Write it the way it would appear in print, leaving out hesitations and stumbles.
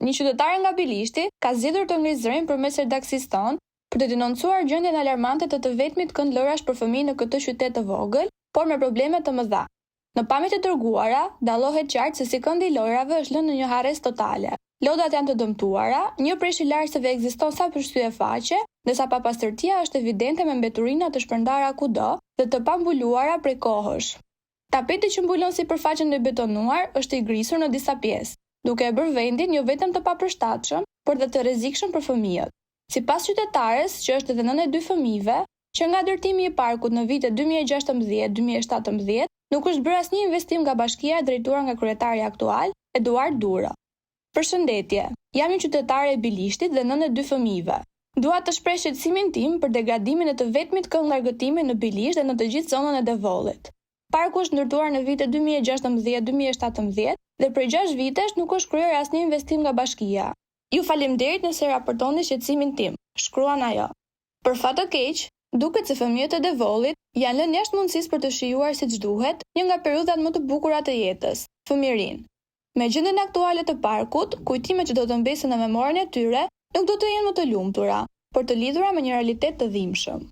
Një qytetare nga Bilishti ka zgjedhur të ngrisë zërin përmes redakcisë tonë për të denoncuar gjendjen alarmante të vetmit kënd lojrash për fëmijë në këtë qytet të vogël, por me probleme të mëdha. Në pamjet e dërguara, dallohet qartë se si këndi i lojrave është lënë në një harres totale. Lodrat janë të dëmtuara, një prishje larseve ekziston sa përshtyje faqe, ndërsa papastërtia është evidente me mbeturina të shpërndara kudo dhe të pambuluara prej kohësh. Tapeti që mbulon sipërfaqen e betonuar është i grisur në disa pjesë, duke e bërë vendin jo vetëm të papërshtatshëm, por dhe të rrezikshëm për fëmijët. Sipas qytetares, që është edhe nënë e 2 fëmijëve, që nga ndërtimi i parkut në vitet 2016-2017 nuk është bërë asnjë investim nga bashkia e drejtuar nga kryetari aktual, Eduard Duro. Përshëndetje, jam një qytetare e Bilishtit dhe nënë e 2 fëmijëve. Dua të shpreh shqetësimin tim për degradimin e të vetmit kënd largëtimi në Bilisht dhe në të gjithë zonën e Devollit. Parku është ndërtuar në vitet 2016-2017 dhe prej 6 vitesh nuk është kryer asnjë investim nga bashkia. Ju faleminderit nëse raportoni shqetësimin tim, shkruan ajo. Për fat të keq, duket se fëmijët e Devollit janë lënë jashtë mundësisë për të shijuar siç duhet një nga periudhat më të bukura të jetës, fëmijërinë. Me gjendjen aktuale të parkut, kujtimet që do të mbesen në memorien e tyre nuk do të jenë më të lumtura, por të lidhura me një realitet të dhimbshëm.